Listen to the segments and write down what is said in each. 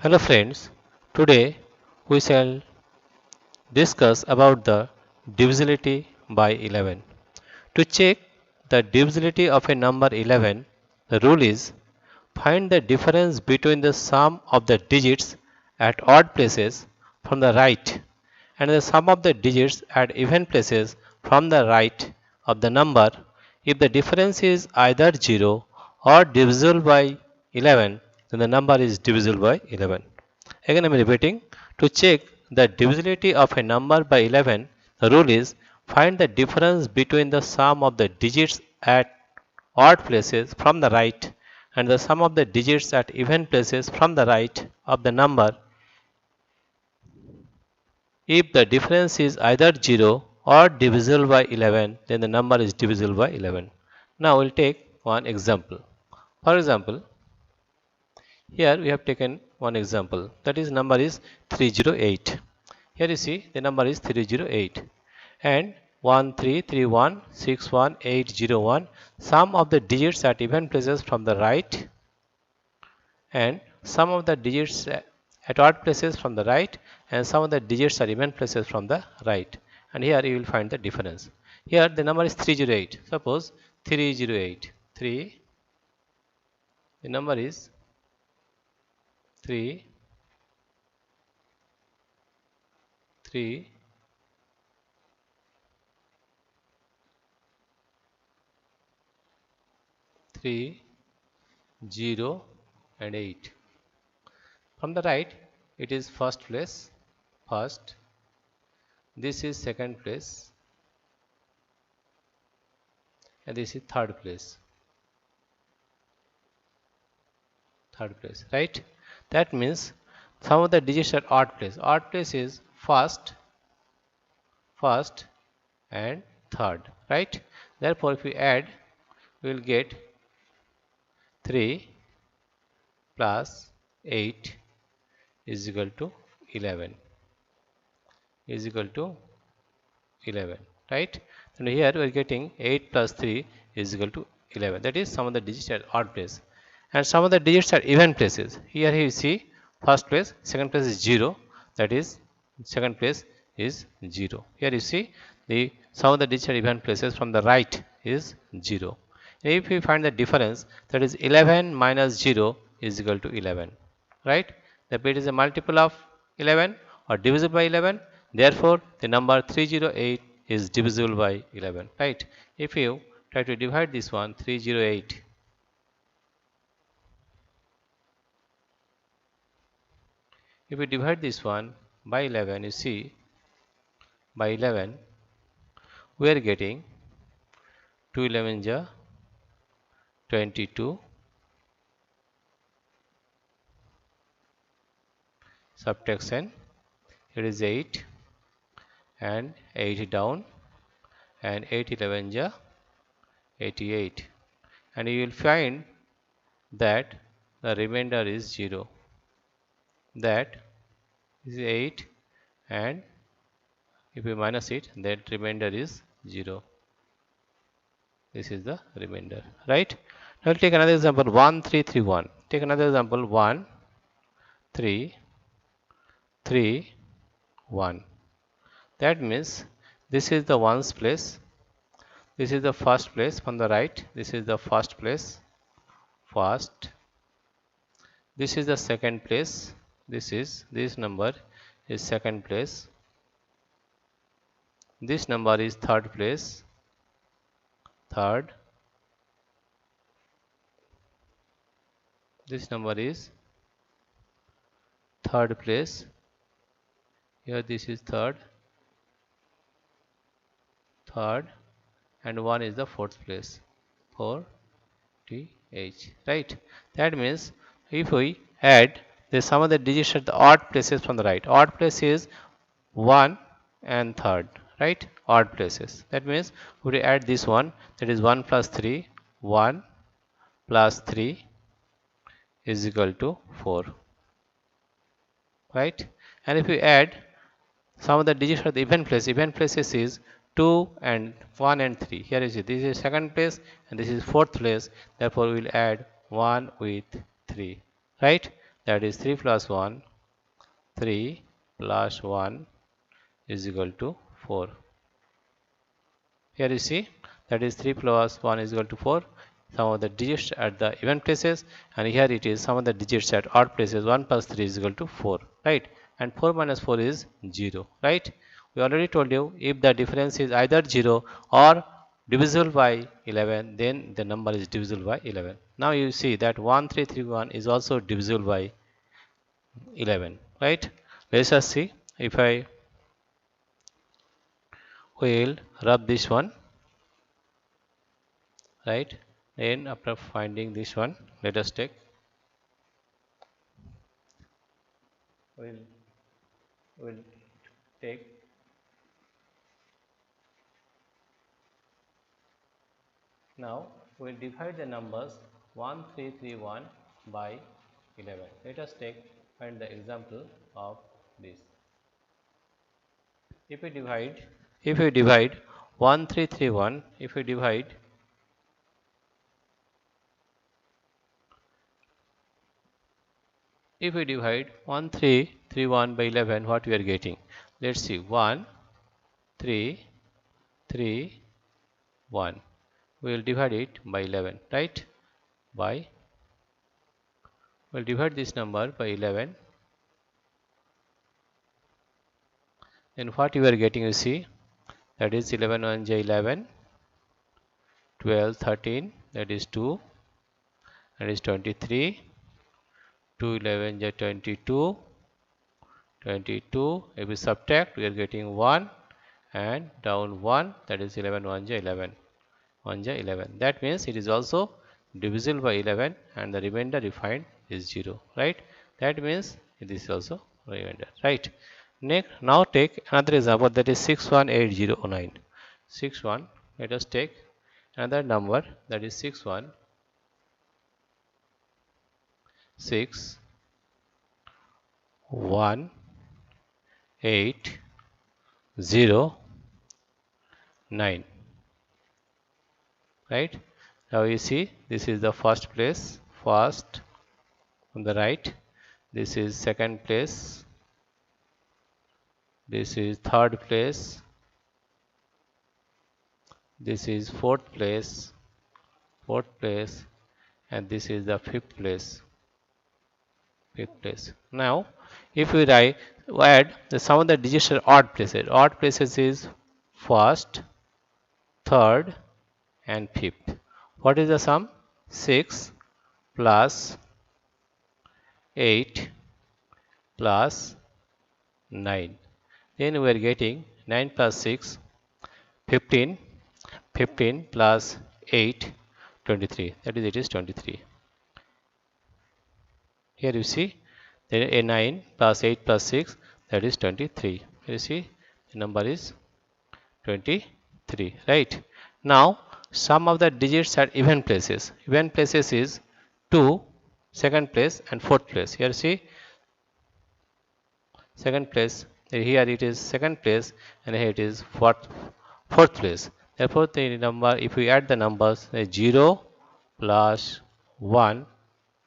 Hello friends, today we shall discuss about the divisibility by 11. To check the divisibility of a number 11, the rule is find the difference between the sum of the digits at odd places from the right and the sum of the digits at even places from the right of the number if the difference is either 0 or divisible by 11, then the number is divisible by 11. Again I am repeating, to check the divisibility of a number by 11, the rule is find the difference between the sum of the digits at odd places from the right and the sum of the digits at even places from the right of the number if the difference is either 0 or divisible by 11, then the number is divisible by 11. Now we'll take one example. For example, here we have taken one example, that is number is 308. Here you see the number is 308 and 133161801, sum of the digits at even places from the right and sum of the digits at odd places from the right and sum of the digits at even places from the right, and here you will find the difference. Here the number is 308. Suppose 308 3, the number is 3 3 3 0 and 8. From the right it is first place, first, this is second place, and this is third place, right? That means some of the digits are odd place. Odd place is first, and third, right? Therefore if we add, we will get 3 plus 8 is equal to 11, right? And here we are getting 8 plus 3 is equal to 11. That is some of the digits are odd place and some of the digits are even places. Here you see first place, second place is 0, that is second place is 0. Here you see the some of the digits are even places from the right is 0. If we find the difference, that is 11 minus 0 is equal to 11, right? The it is a multiple of 11 or divisible by 11. Therefore, the number 308 is divisible by 11, right? If you try to divide this one, 308, if you divide this one by 11, you see by 11 we are getting 2 11 ja 22, subtraction, it is 8 and 8 down, and 8 11 ja 88, and you will find that the remainder is 0, that is 8, and if we minus it, that remainder is 0. This is the remainder, right? Now we'll take another example, 1331. Take another example, 1 3 3 1. That means this is the ones place, this is the first place from the right, this is the first place, first, this is the second place, this number is second place, this number is third place, third, this number is third place, here this is third, and 1 is the fourth place, 4 TH, right? That means if we add the sum of the digits at the odd places from the right, odd place is 1 and third, right? Odd places. That means we add this one, that is 1 plus 3, 1 plus 3 is equal to 4, right? And if we add some of the digits at the even places is 2 and 1 and 3. Here is it. This is second place and this is fourth place. Therefore, we will add 1 with 3. Right? that is 3 plus 1, 3 plus 1 is equal to 4. Here you see that is 3 plus 1 is equal to 4. Some of the digits at the even places, and here it is some of the digits at odd places. 1 plus 3 is equal to 4, right? And 4 minus 4 is 0, right? We already told you if the difference is either 0 or divisible by 11, then the number is divisible by 11. Now you see that 1331 is also divisible by 11, right? Let us see. If I will rub this one, right? Then after finding this one, let us take, we'll, we'll take, now we'll divide the numbers 1331 by 11. Let us find the example of this. If we divide 1331, if we divide 1331 by 11, what we are getting? Let's see, 1 3 3 1. We will divide it by 11, right? We'll divide this number by 11. Then what you are getting, you see, that is 11 1 j 11, 12 13, that is 2, that is 23, 2 11 j 22, 22. If we subtract, we are getting 1 and down 1, that is 11 1 j 11, 1 j 11. That means it is also divisible by 11, and the remainder we find is 0, right? That means it is also remainder, right? Next, now take another example, that is 61809. 61. Let us take another number, that is 61 6 1 8 0 9, right? Now you see this is the first place, first on the right, this is second place, this is third place, this is fourth place, and this is the fifth place, Now if we add the sum of the digits are odd places is first, third and fifth. What is the sum? 6 plus 8 plus 9. Then we are getting 9 plus 6, 15, 15 plus 8, 23. That is, it is 23. Here you see, then a 9 plus 8 plus 6, that is 23. Here you see, the number is 23, right? Now, sum of the digits at even places. Even places is 2, second place and fourth place. Here see, second place, here it is second place, and here it is fourth place. Therefore, the number, if we add the numbers, 0 plus 1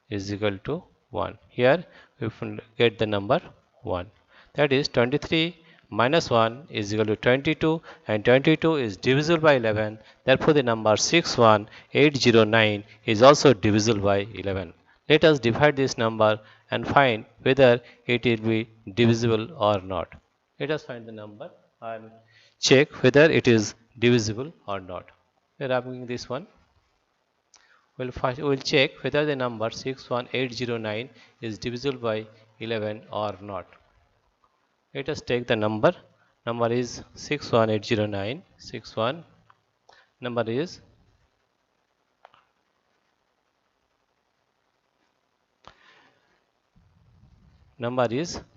is equal to 1. Here we get the number 1. That is 23 minus 1 is equal to 22, and 22 is divisible by 11. Therefore, the number 61809 is also divisible by 11. Let us divide this number and find whether it will be divisible or not. Let us find the number and check whether it is divisible or not. We are having this one. We'll check whether the number 61809 is divisible by 11 or not. Let us take the number. Number is 61809. 61. Number is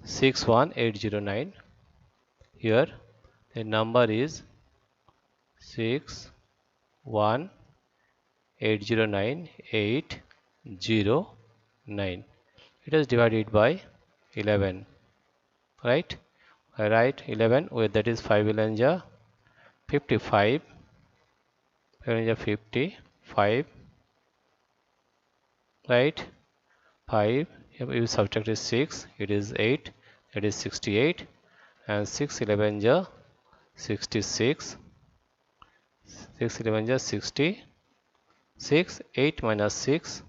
61809. Here the number is 61809. It is divided by 11, right? I write 11 with, that is 5 11 ja 55, 55, right? 5 If you subtract is 6, it is 8, it is 68, and 6 11 ja 66, 6 11 ja 66, 8 minus 6,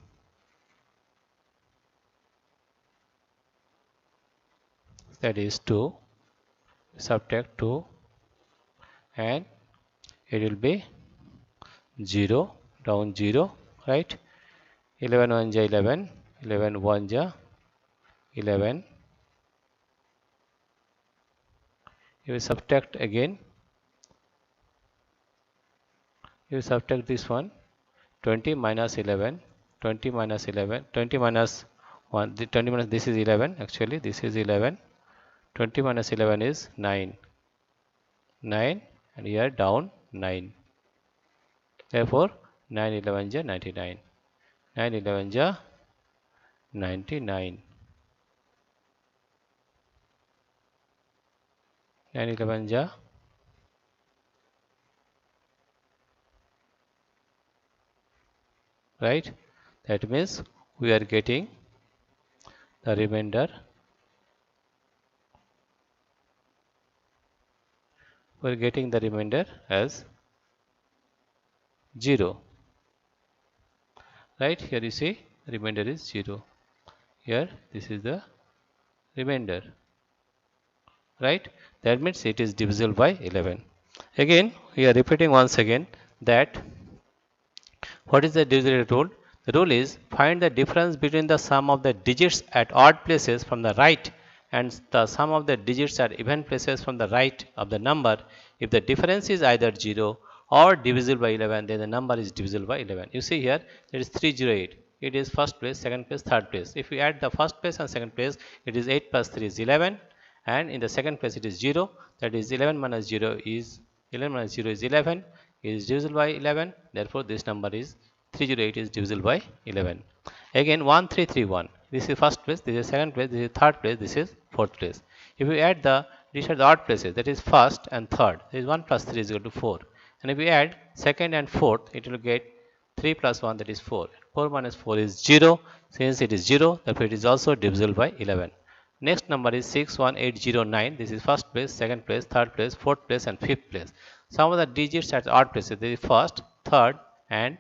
that is 2, subtract 2, and it will be 0, down 0, right? 11 1 ja 11, 11 1 ja 11. You subtract again, you subtract this one, 20 minus 11, 20 minus 11, 20 minus 1, 20 minus, this is 11, actually this is 11, 20 minus 11 is 9, 9, and here down 9. Therefore 9 11 ja 99, 9 11 ja 99, 9 11 ja, right? That means we are getting the remainder, we are getting the remainder as 0, right? Here you see remainder is 0, here this is the remainder, right? That means it is divisible by 11. Again we are repeating once again that what is the divisibility rule? The rule is find the difference between the sum of the digits at odd places from the right and the sum of the digits at even places from the right of the number. If the difference is either 0 or divisible by 11, then the number is divisible by 11. You see here, it is 308. It is first place, second place, third place. If we add the first place and second place, it is 8 plus 3 is 11. And in the second place, it is 0. That is 11 minus 0 is 11 minus 0 is 11. It is divisible by 11. Therefore, this number is 308 is divisible by 11. Again 1331. This is first place, this is second place, this is third place, this is fourth place. If we add these are the odd places, that is first and third. That is 1 plus 3 is equal to 4. And if we add second and fourth, it will get 3 plus 1, that is 4. 4 minus 4 is 0. Since it is 0, therefore it is also divisible by 11. Next number is 61809. This is first place, second place, third place, fourth place, and fifth place. Some of the digits at odd places, this is first, third, and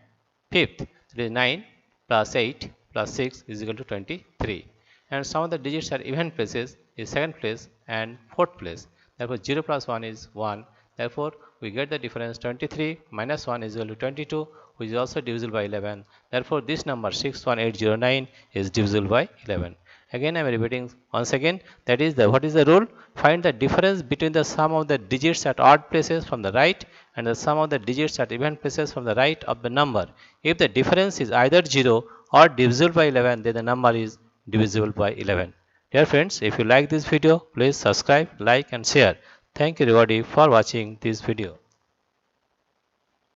fifth. That is 9 plus 8 plus 6 is equal to 23. And some of the digits at even places is second place and fourth place. Therefore 0 plus 1 is 1. Therefore we get the difference 23 minus 1 is equal to 22, which is also divisible by 11. Therefore this number 61809 is divisible by 11. Again I am repeating once again, that is what is the rule? Find the difference between the sum of the digits at odd places from the right and the sum of the digits at even places from the right of the number. If the difference is either 0 or divisible by 11, then the number is divisible by 11. Dear friends, if you like this video, please subscribe, like and share. Thank you everybody for watching this video.